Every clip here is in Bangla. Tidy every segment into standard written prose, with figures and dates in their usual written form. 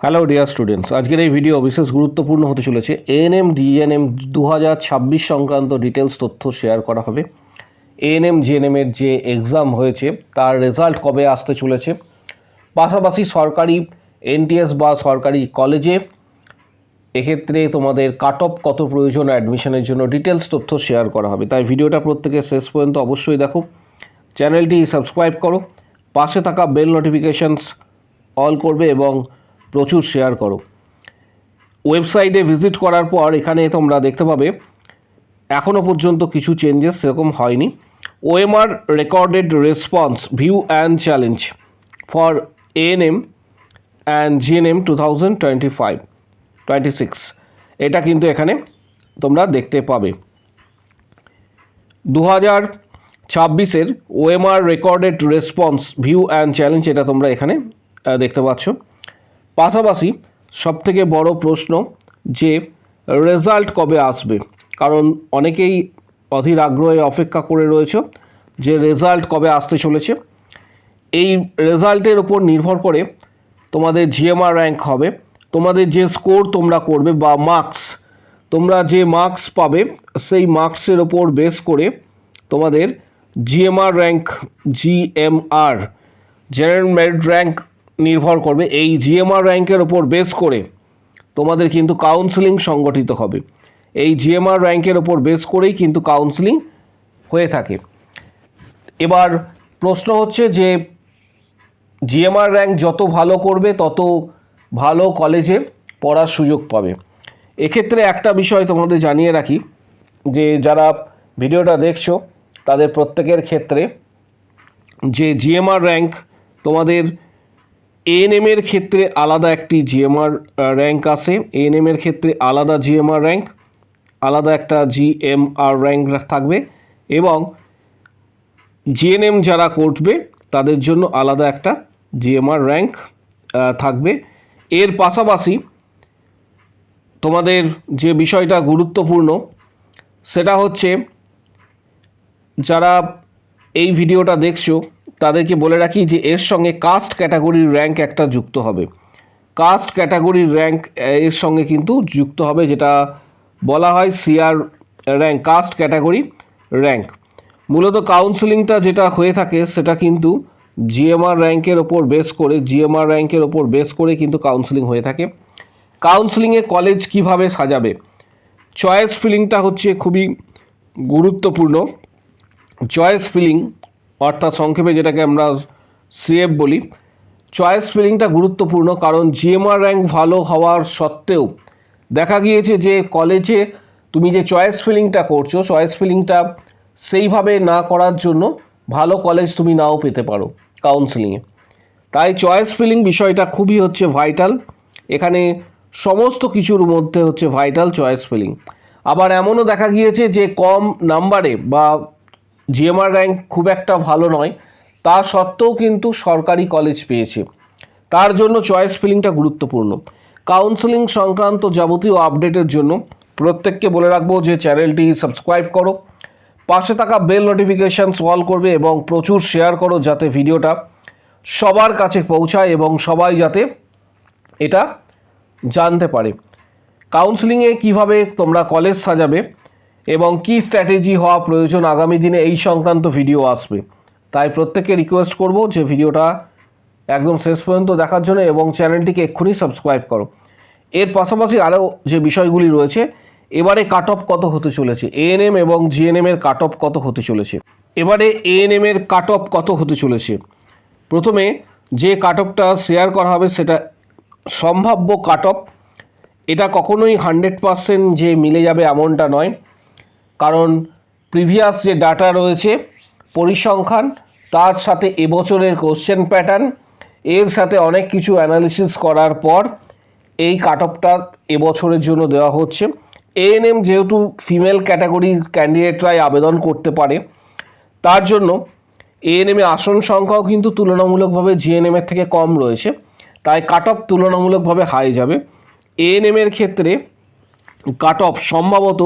হ্যালো ডিয়ার স্টুডেন্টস, আজকের এই ভিডিও বিশেষ গুরুত্বপূর্ণ হতে চলেছে। এএনএম জিএনএম 2026 সংক্রান্ত ডিটেলস তথ্য শেয়ার করা হবে। এএনএম জিএনএমের যে এক্সাম হয়েছে তার রেজাল্ট কবে আসতে চলেছে, পাশাপাশি সরকারি এনটিএস বা সরকারি কলেজে এক্ষেত্রে তোমাদের কাট অফ কত প্রয়োজন অ্যাডমিশনের জন্য ডিটেলস তথ্য শেয়ার করা হবে। তাই ভিডিওটা প্রত্যেকে শেষ পর্যন্ত অবশ্যই দেখো, চ্যানেলটি সাবস্ক্রাইব করো, পাশে থাকা বেল নোটিফিকেশানস অল করবে এবং প্রচুর শেয়ার করো। ওয়েবসাইটে ভিজিট করার পর এখানে তোমরা দেখতে পাবে এখনও পর্যন্ত কিছু চেঞ্জেস সেরকম হয়নি। OMR recorded response view and challenge for ANM and GNM 2025-26 এটা কিন্তু এখানে তোমরা দেখতে পাবে। 2026-এর OMR recorded response view and challenge এটা তোমরা এখানে দেখতে পাচ্ছ। পাশাপাশি সবথেকে বড় প্রশ্ন যে রেজাল্ট কবে আসবে, কারণ অনেকেই অধীর আগ্রহে অপেক্ষা করে রয়েছে যে রেজাল্ট কবে আসতে চলেছে। এই রেজাল্টের উপর নির্ভর করে তোমাদের জিএমআর র্যাঙ্ক হবে। তোমাদের যে স্কোর তোমরা করবে বা মার্কস, তোমরা যে মার্কস পাবে সেই মার্কসের ওপর বেস করে তোমাদের GMR rank, GMR general merit rank নির্ভর করবে। এই জিএমআর র্যাঙ্কের ওপর বেস করে তোমাদের কিন্তু কাউন্সেলিং সংগঠিত হবে। এই জিএমআর র্যাঙ্কের ওপর বেস করেই কিন্তু কাউন্সেলিং হয়ে থাকে। এবার প্রশ্ন হচ্ছে যে জিএমআর র্যাঙ্ক যত ভালো করবে তত ভালো কলেজে পড়ার সুযোগ পাবে। এক্ষেত্রে একটা বিষয় তোমাদের জানিয়ে রাখি যে যারা ভিডিওটা দেখছো তাদের প্রত্যেকের ক্ষেত্রে যে জিএমআর র্যাঙ্ক তোমাদের এএনএমের ক্ষেত্রে আলাদা একটি জিএমআর র্যাঙ্ক আসে। এএনএমের ক্ষেত্রে আলাদা জিএমআর র্যাঙ্ক, আলাদা একটা জিএমআর র্যাঙ্ক থাকবে এবং জিএনএম যারা করবে তাদের জন্য আলাদা একটা জিএমআর র্যাঙ্ক থাকবে। এর পাশাপাশি তোমাদের যে বিষয়টা গুরুত্বপূর্ণ সেটা হচ্ছে যারা এই ভিডিওটা দেখছো তাদেরকে বলে রাখি যে এর সঙ্গে কাস্ট ক্যাটাগরির র্যাঙ্ক একটা যুক্ত হবে। কাস্ট ক্যাটাগরির র্যাঙ্ক এর সঙ্গে কিন্তু যুক্ত হবে, যেটা বলা হয় CR rank, caste category rank. মূলত কাউন্সেলিংটা যেটা হয়ে থাকে সেটা কিন্তু জিএমআর র্যাঙ্কের ওপর বেস করে, জিএমআর র্যাঙ্কের ওপর বেস করে কিন্তু কাউন্সেলিং হয়ে থাকে। কাউন্সেলিংয়ে কলেজ কিভাবে সাজাবে, চয়েস ফিলিংটা হচ্ছে খুবই গুরুত্বপূর্ণ। চয়েস ফিলিং অর্থাৎ সংক্ষেপে যেটাকে আমরা সিএফ বলি, চয়েস ফিলিংটা গুরুত্বপূর্ণ, কারণ জিএমআর র্যাঙ্ক ভালো হওয়ার সত্ত্বেও দেখা গিয়েছে যে কলেজে তুমি যে চয়েস ফিলিংটা করছো, চয়েস ফিলিংটা সেইভাবে না করার জন্য ভালো কলেজ তুমি নাও পেতে পারো কাউন্সেলিংয়ে। তাই চয়েস ফিলিং বিষয়টা খুবই হচ্ছে ভাইটাল। এখানে সমস্ত কিছুর মধ্যে হচ্ছে ভাইটাল চয়েস ফিলিং। আবার এমনও দেখা গিয়েছে যে কম নাম্বারে বা জিএমআর র্যাঙ্ক খুব একটা ভালো নয়, তা সত্ত্বেও কিন্তু সরকারি কলেজ পেয়েছে। তার জন্য চয়েস ফিলিংটা গুরুত্বপূর্ণ। কাউন্সেলিং সংক্রান্ত যাবতীয় আপডেটের জন্য প্রত্যেককে বলে রাখবো যে চ্যানেলটি সাবস্ক্রাইব করো, পাশে থাকা বেল নোটিফিকেশানস অল করবে এবং প্রচুর শেয়ার করো যাতে ভিডিওটা সবার কাছে পৌঁছায় এবং সবাই যাতে এটা জানতে পারে। কাউন্সেলিংয়ে কিভাবে তোমরা কলেজ সাজাবে এবং কি স্ট্র্যাটেজি হওয়া প্রয়োজন আগামী দিনে এই সংক্রান্ত ভিডিও আসবে। তাই প্রত্যেককে রিকোয়েস্ট করব যে ভিডিওটা একদম শেষ পর্যন্ত দেখার জন্য এবং চ্যানেলটিকে এক্ষুনি সাবস্ক্রাইব করো। এর পাশাপাশি আরও যে বিষয়গুলি রয়েছে, এবারে কাট অফ কত হতে চলেছে, এএনএম এবং জিএনএম এর কাট অফ কত হতে চলেছে। এবারে এএনএম এর কাট অফ কত হতে চলেছে, প্রথমে যে কাট অফটা শেয়ার করা হবে সেটা সম্ভাব্য কাট অফ। এটা কখনোই 100% যে মিলে যাবে এমনটা নয়, কারণ প্রিভিয়াস যে ডাটা রয়েছে পরিসংখ্যান, তার সাথে এবছরের কোশ্চেন প্যাটার্ন, এর সাথে অনেক কিছু অ্যানালিসিস করার পর এই কাট অফটা এবছরের জন্য দেওয়া হচ্ছে। এএনএম যেহেতু ফিমেল ক্যাটাগরির ক্যান্ডিডেটরাই আবেদন করতে পারে, তার জন্য এএনএমে আসন সংখ্যাও কিন্তু তুলনামূলকভাবে জিএনএমের থেকে কম রয়েছে, তাই কাট অফ তুলনামূলকভাবে হাই যাবে। এএনএমের ক্ষেত্রে কাট অফ সম্ভবত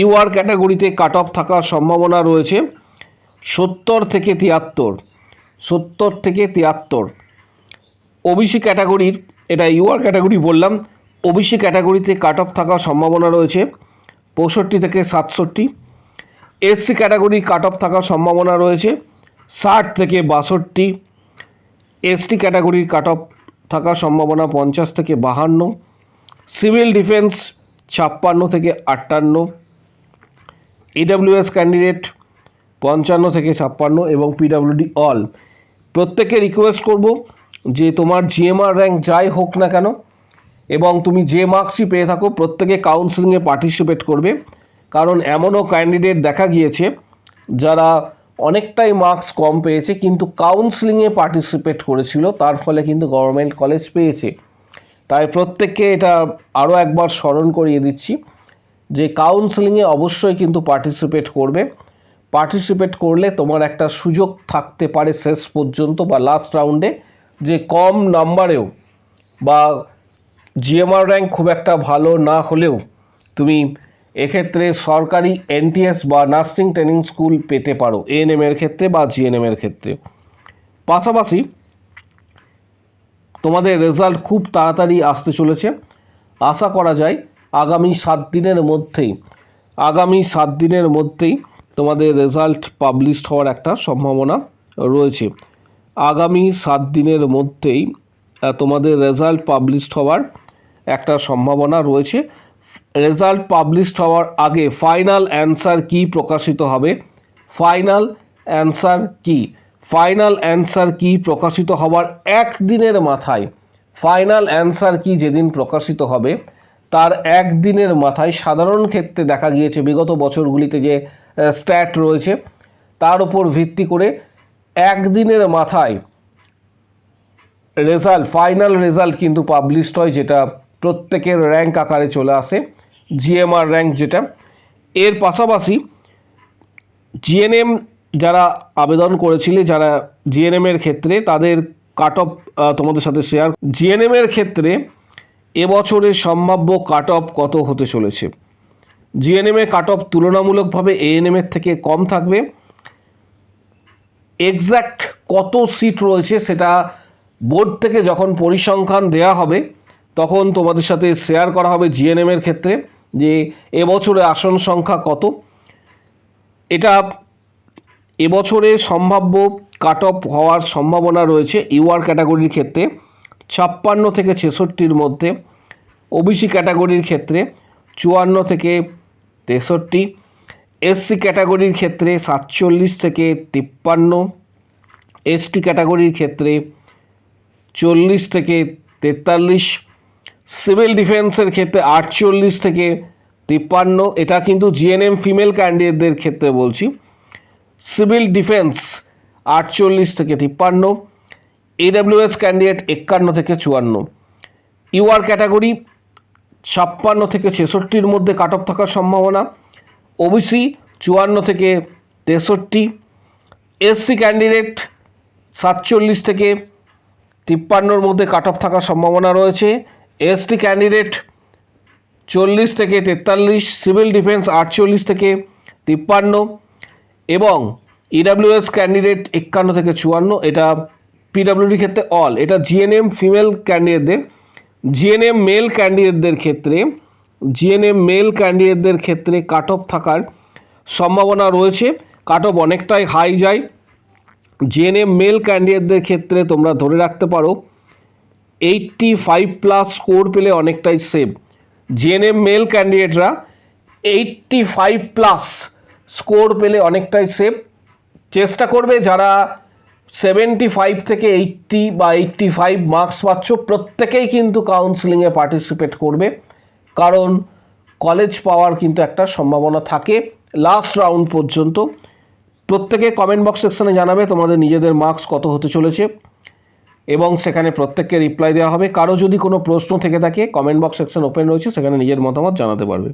ইউআর ক্যাটাগরিতে কাট অফ থাকার সম্ভাবনা রয়েছে 70 থেকে 73। ওবিসি ক্যাটাগরির, এটা ইউআর ক্যাটাগরি বললাম, ওবিসি ক্যাটাগরিতে কাট অফ থাকার সম্ভাবনা রয়েছে 65 থেকে 67। এসসি ক্যাটাগরির কাট অফ থাকার সম্ভাবনা রয়েছে 60 থেকে 62। এসটি ক্যাটাগরির কাট অফ থাকার সম্ভাবনা 50 থেকে 52। সিভিল ডিফেন্স 56 থেকে 58। ইডব্লিউএস ক্যান্ডিডেট 55 থেকে 56 এবং পিডব্লিউডি অল। প্রত্যেকে রিকোয়েস্ট করব যে তোমার জিএমআর র্যাঙ্ক যাই হোক না কেন এবং তুমি যে মার্কসই পেয়ে থাকো, প্রত্যেকে কাউন্সেলিংয়ে পার্টিসিপেট করবে। কারণ এমনও ক্যান্ডিডেট দেখা গিয়েছে যারা অনেকটাই মার্কস কম পেয়েছে কিন্তু কাউন্সেলিংয়ে পার্টিসিপেট করেছিল, তার ফলে কিন্তু গভর্নমেন্ট কলেজ পেয়েছে। তাই প্রত্যেককে এটা আরও একবার স্মরণ করিয়ে দিচ্ছি যে কাউন্সেলিংয়ে অবশ্যই কিন্তু পার্টিসিপেট করবে। পার্টিসিপেট করলে তোমার একটা সুযোগ থাকতে পারে শেষ পর্যন্ত বা লাস্ট রাউন্ডে, যে কম নাম্বারেও বা জিএমআর র্যাঙ্ক খুব একটা ভালো না হলেও তুমি এক্ষেত্রে সরকারি এনটিএস বা নার্সিং ট্রেনিং স্কুল পেতে পারো, এএনএমের ক্ষেত্রে বা জিএনএমের ক্ষেত্রে। পাশাপাশি তোমাদের রেজাল্ট খুব তাড়াতাড়ি আসতে চলেছে। আশা করা যায় আগামী 7 দিনের মধ্যেই তোমাদের রেজাল্ট পাবলিশড হওয়ার একটা সম্ভাবনা রয়েছে। আগামী 7 দিনের মধ্যেই তোমাদের রেজাল্ট পাবলিশড হওয়ার একটা সম্ভাবনা রয়েছে। রেজাল্ট পাবলিশড হওয়ার আগে ফাইনাল অ্যান্সার কি প্রকাশিত হবে, ফাইনাল অ্যান্সার কি প্রকাশিত হওয়ার একদিনের মাথায়, ফাইনাল অ্যান্সার কি যেদিন প্রকাশিত হবে তার একদিনের মাথায় সাধারণ ক্ষেত্রে দেখা গিয়েছে বিগত বছরগুলিতে যে স্ট্যাট রয়েছে তার উপর ভিত্তি করে একদিনের মাথায় ফাইনাল রেজাল্ট কিন্তু পাবলিশড হয়, যেটা প্রত্যেকের র্যাঙ্ক আকারে চলে আসে, জিএমআর র্যাঙ্ক যেটা। এর পাশাপাশি জিএনএম যারা আবেদন করেছিলে, যারা জিএনএমের ক্ষেত্রে, তাদের কাট অফ তোমাদের সাথে শেয়ার। জিএনএমের ক্ষেত্রে এবছরের সম্ভাব্য কাট অফ কত হতে চলেছে? জিএনএমের কাট অফ তুলনামূলকভাবে এএনএমের থেকে কম থাকবে। এক্স্যাক্ট কত সিট রয়েছে সেটা বোর্ড থেকে যখন পরিসংখ্যান দেওয়া হবে তখন তোমাদের সাথে শেয়ার করা হবে জিএনএমের ক্ষেত্রে, যে এবছরে আসন সংখ্যা কত। এটা এবছরে সম্ভাব্য কাট অফ হওয়ার সম্ভাবনা রয়েছে ইউআর ক্যাটাগরির ক্ষেত্রে 56 থেকে 66-র মধ্যে, ওবিসি ক্যাটাগরির ক্ষেত্রে 54 থেকে 63, এসসি ক্যাটাগরির ক্ষেত্রে 47 থেকে 53, এসটি ক্যাটাগরির ক্ষেত্রে 40 থেকে 43, সিভিল ডিফেন্সের ক্ষেত্রে 48 থেকে 53। এটা কিন্তু জিএনএম ফিমেল ক্যান্ডিডেটদের ক্ষেত্রে বলছি। সিভিল ডিফেন্স 48 থেকে 53, এডব্লিউএস ক্যান্ডিডেট 51 থেকে 54, ইউআর ক্যাটাগরি 56 থেকে 66-র মধ্যে কাট অফ থাকার সম্ভাবনা, ওবিসি 54 থেকে 63, এসসি ক্যান্ডিডেট 47 থেকে 53-র মধ্যে কাট অফ থাকার সম্ভাবনা রয়েছে, এসটি ক্যান্ডিডেট 40 থেকে 43, সিভিল ডিফেন্স 48 থেকে 53 এবং ইডব্লিউএস ক্যান্ডিডেট 51 থেকে 54। এটা পিডব্লিউডি ক্ষেত্রে অল। এটা জিএনএম ফিমেল ক্যান্ডিডেটদের। জিএনএম মেল ক্যান্ডিডেটদের ক্ষেত্রে কাট অফ থাকার সম্ভাবনা রয়েছে, কাট অফ অনেকটাই হাই যায়। জিএনএম মেল ক্যান্ডিডেটদের ক্ষেত্রে তোমরা ধরে রাখতে পারো 85+ স্কোর পেলে অনেকটাই সেভ। জিএনএম মেল ক্যান্ডিডেটরা 85+ স্কোর পেলে অনেকটাই সেভ। চেষ্টা করবে যারা 75 থেকে 80 বা 85 মার্কস পাচ্ছ প্রত্যেকেই কিন্তু কাউন্সেলিংয়ে পার্টিসিপেট করবে, কারণ কলেজ পাওয়ার কিন্তু একটা সম্ভাবনা থাকে লাস্ট রাউন্ড পর্যন্ত। প্রত্যেকে কমেন্ট বক্স সেকশনে জানাবে তোমাদের নিজেদের মার্কস কত হতে চলেছে এবং সেখানে প্রত্যেককে রিপ্লাই দেওয়া হবে। কারো যদি কোনো প্রশ্ন থেকে থাকে কমেন্ট বক্স সেকশন ওপেন রয়েছে, সেখানে নিজের মতামত জানাতে পারবে।